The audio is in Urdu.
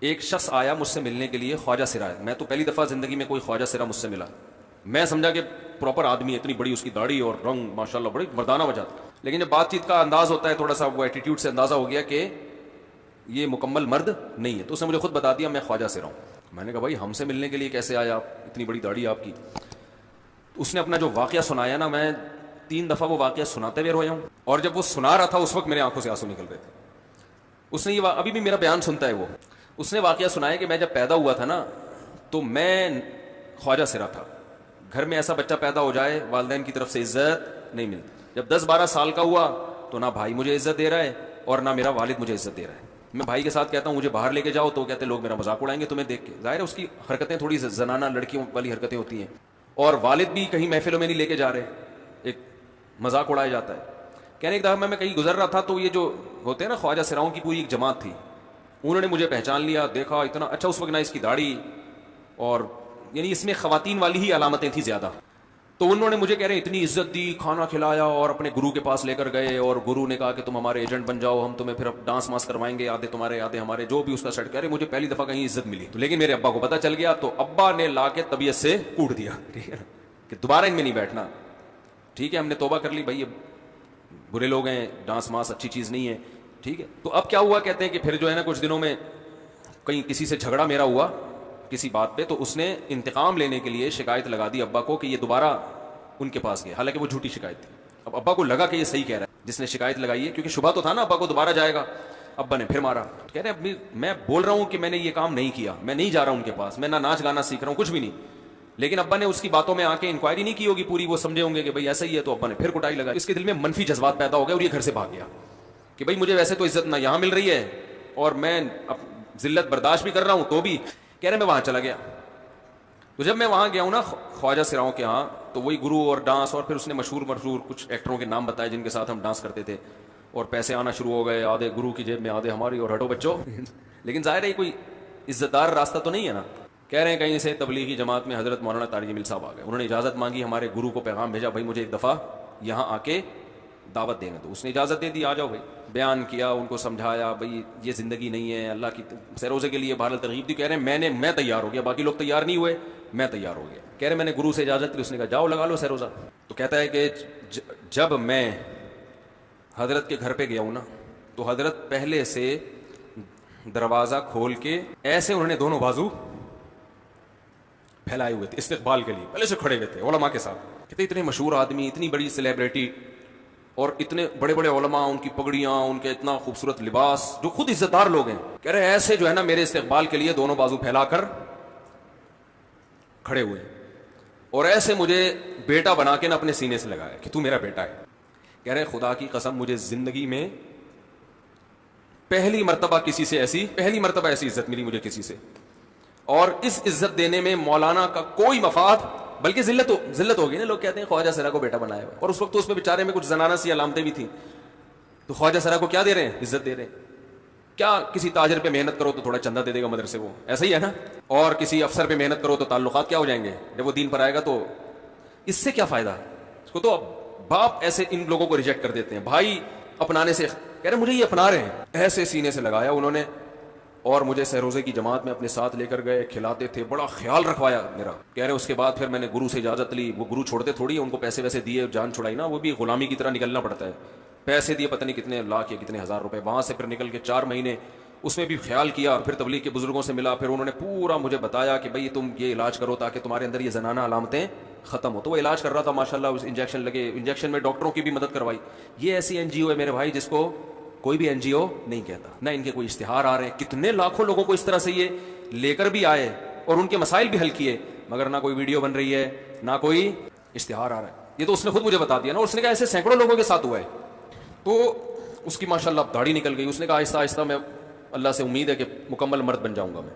ایک شخص آیا مجھ سے ملنے کے لیے، خواجہ سرا ہے، میں تو پہلی دفعہ زندگی میں کوئی خواجہ سرا مجھ سے ملا، میں سمجھا کہ پراپر آدمی ہے، اتنی بڑی اس کی داڑھی اور رنگ ماشاءاللہ بڑی مردانہ وجہ، لیکن جب بات چیت کا انداز ہوتا ہے تھوڑا سا وہ ایٹیٹیوڈ سے اندازہ ہو گیا کہ یہ مکمل مرد نہیں ہے، تو اس نے مجھے خود بتا دیا میں خواجہ سرا ہوں۔ میں نے کہا بھائی ہم سے ملنے کے لیے کیسے آیا آپ، اتنی بڑی داڑھی آپ کی؟ اس نے اپنا جو واقعہ سنایا نا، میں 3 دفعہ وہ واقعہ سناتے ہوئے رویا ہوں، اور جب وہ سنا رہا تھا اس وقت میرے آنکھوں سے آنسو نکل رہے تھے۔ اس نے یہ ابھی بھی میرا بیان سنتا ہے وہ، اس نے واقعہ سنایا کہ میں جب پیدا ہوا تھا نا تو میں خواجہ سرا تھا، گھر میں ایسا بچہ پیدا ہو جائے والدین کی طرف سے عزت نہیں ملتی، جب 10-12 سال کا ہوا تو نہ بھائی مجھے عزت دے رہا ہے اور نہ میرا والد مجھے عزت دے رہا ہے۔ میں بھائی کے ساتھ کہتا ہوں مجھے باہر لے کے جاؤ تو کہتے ہیں لوگ میرا مذاق اڑائیں گے تمہیں دیکھ کے، ظاہر ہے اس کی حرکتیں تھوڑی زنانہ لڑکیوں والی حرکتیں ہوتی ہیں، اور والد بھی کہیں محفلوں میں نہیں لے کے جا رہے، ایک مذاق اڑایا جاتا ہے۔ کہنے ایک دفعہ میں کہیں گزر رہا تھا تو یہ جو ہوتے ہیں نا خواجہ سراؤں کی پوری ایک جماعت تھی، انہوں نے مجھے پہچان لیا، دیکھا اتنا اچھا، اس وقت نہ اس کی داڑھی اور یعنی اس میں خواتین والی ہی علامتیں تھیں زیادہ، تو انہوں نے مجھے کہہ رہے ہیں اتنی عزت دی، کھانا کھلایا اور اپنے گرو کے پاس لے کر گئے، اور گرو نے کہا کہ تم ہمارے ایجنٹ بن جاؤ، ہم تمہیں پھر ڈانس ماس کروائیں گے، آدھے تمہارے آدھے ہمارے، جو بھی اس کا سیٹ کرے۔ مجھے پہلی دفعہ کہیں عزت ملی تو، لیکن میرے ابا کو پتہ چل گیا تو ابا نے لا کے طبیعت سے کوٹ دیا، ٹھیک ہے کہ دوبارہ ان میں نہیں بیٹھنا، ٹھیک ہے ہم نے توبہ کر لی بھائی، یہ برے لوگ ہیں، ڈانس ماس اچھی چیز نہیں ہے، ٹھیک ہے۔ تو اب کیا ہوا، کہتے ہیں کہ پھر جو ہے نا کچھ دنوں میں کہیں کسی سے جھگڑا میرا ہوا کسی بات پہ، تو اس نے انتقام لینے کے لیے شکایت لگا دی ابا کو کہ یہ دوبارہ ان کے پاس گئے، حالانکہ وہ جھوٹی شکایت تھی۔ اب ابا کو لگا کہ یہ صحیح کہہ رہا ہے جس نے شکایت لگائی ہے، کیونکہ شبہ تو تھا نا ابا کو دوبارہ جائے گا، ابا نے پھر مارا، کہہ رہے اب میں بول رہا ہوں کہ میں نے یہ کام نہیں کیا، میں نہیں جا رہا ہوں ان کے پاس، میں نہ ناچ گانا سیکھ رہا ہوں، کچھ بھی نہیں، لیکن ابا نے اس کی باتوں میں آ کے انکوائری نہیں کی ہوگی پوری، وہ سمجھے ہوں گے کہ بھائی ایسا ہی ہے، تو ابا نے پھر کٹائی لگائی، اس کے دل میں منفی جذبات پیدا ہو گئے اور یہ گھر سے بھاگ گیا کہ بھائی مجھے ویسے تو عزت نہ یہاں مل رہی ہے اور میں ذلت برداشت بھی کر رہا ہوں، تو بھی کہہ رہے میں وہاں چلا گیا۔ تو جب میں وہاں گیا ہوں نا خواجہ سراؤں کے ہاں، تو وہی گرو اور ڈانس، اور پھر اس نے مشہور کچھ ایکٹروں کے نام بتائے جن کے ساتھ ہم ڈانس کرتے تھے، اور پیسے آنا شروع ہو گئے، آدھے گرو کی جیب میں آدھے ہماری، اور ہٹو بچوں لیکن ظاہر ہے کوئی عزت دار راستہ تو نہیں ہے نا۔ کہہ رہے ہیں کہیں سے تبلیغی جماعت میں حضرت مولانا طارق جمیل صاحب آ گئے، انہوں نے اجازت مانگی، ہمارے گرو کو پیغام بھیجا بھائی مجھے ایک دفعہ یہاں آ کے دعوت دینا، تو اس نے اجازت دے دی، آ جاؤ بھائی۔ بیان کیا، ان کو سمجھایا بھائی یہ زندگی نہیں ہے، اللہ کی سروزے کے لیے بہرحال ترغیب دی۔ کہہ رہے ہیں میں تیار ہو گیا، باقی لوگ تیار نہیں ہوئے، میں تیار ہو گیا۔ کہہ رہے میں نے گرو سے اجازت لی، اس نے کہا جاؤ لگا لو سروزہ۔ تو کہتا ہے کہ جب میں حضرت کے گھر پہ گیا ہوں نا تو حضرت پہلے سے دروازہ کھول کے ایسے انہوں نے دونوں بازو پھیلائے ہوئے تھے استقبال کے لیے، پہلے سے کھڑے ہوئے تھے علماء کے ساتھ۔ کہتے اتنے مشہور آدمی، اتنی بڑی سیلیبریٹی، اور اتنے بڑے بڑے علماء، ان کی پگڑیاں، ان کے اتنا خوبصورت لباس، جو خود عزت دار لوگ ہیں، کہہ رہے ایسے جو ہے نا میرے استقبال کے لیے دونوں بازو پھیلا کر کھڑے ہوئے، اور ایسے مجھے بیٹا بنا کے نا اپنے سینے سے لگایا کہ تو میرا بیٹا ہے۔ کہہ رہے خدا کی قسم مجھے زندگی میں پہلی مرتبہ ایسی عزت ملی مجھے کسی سے، اور اس عزت دینے میں مولانا کا کوئی مفاد، بلکہ ذلت ہوگی نا، لوگ کہتے ہیں خواجہ سرا کو بیٹا بنایا ہوا، اور اس وقت تو اس میں بیچارے میں کچھ زنانہ سی علامتیں بھی تھیں، تو خواجہ سرا کو کیا دے رہے ہیں، عزت دے رہے ہیں۔ کیا کسی تاجر پہ محنت کرو تو تھوڑا چندہ دے دے گا مدرسے کو، ایسا ہی ہے نا، اور کسی افسر پہ محنت کرو تو تعلقات کیا ہو جائیں گے، جب وہ دین پر آئے گا تو اس سے کیا فائدہ؟ اس کو تو باپ ایسے ان لوگوں کو ریجیکٹ کر دیتے ہیں، بھائی اپنانے سے کہہ رہے مجھے یہ اپنا رہے ہیں، ایسے سینے سے لگایا انہوں نے، اور مجھے سہروزے کی جماعت میں اپنے ساتھ لے کر گئے، کھلاتے تھے، بڑا خیال رکھوایا میرا۔ کہہ رہے اس کے بعد پھر میں نے گرو سے اجازت لی، وہ گرو چھوڑتے تھوڑی، ان کو پیسے ویسے دیے، جان چھڑائی نا، وہ بھی غلامی کی طرح نکلنا پڑتا ہے، پیسے دیے پتہ نہیں کتنے لاکھ یا کتنے ہزار روپے، وہاں سے پھر نکل کے 4 مہینے اس میں بھی خیال کیا، پھر تبلیغ کے بزرگوں سے ملا، پھر انہوں نے پورا مجھے بتایا کہ بھائی تم یہ علاج کرو تاکہ تمہارے اندر یہ زنانہ علامتیں ختم ہو۔ تو وہ علاج کر رہا تھا ماشاءاللہ، اس انجیکشن لگے، انجیکشن میں ڈاکٹروں کی بھی مدد کروائی۔ یہ ایسی این جی او ہے میرے بھائی جس کو کوئی بھی این جی او نہیں کہتا، نہ ان کے کوئی اشتہار آ رہے ہیں، کتنے لاکھوں لوگوں کو اس طرح سے یہ لے کر بھی آئے اور ان کے مسائل بھی حل کیے، مگر نہ کوئی ویڈیو بن رہی ہے، نہ کوئی اشتہار آ رہا ہے۔ یہ تو اس نے خود مجھے بتا دیا نا، اور اس نے کہا ایسے سینکڑوں لوگوں کے ساتھ ہوا ہے۔ تو اس کی ماشاءاللہ داڑھی نکل گئی، اس نے کہا آہستہ آہستہ میں اللہ سے امید ہے کہ مکمل مرد بن جاؤں گا میں۔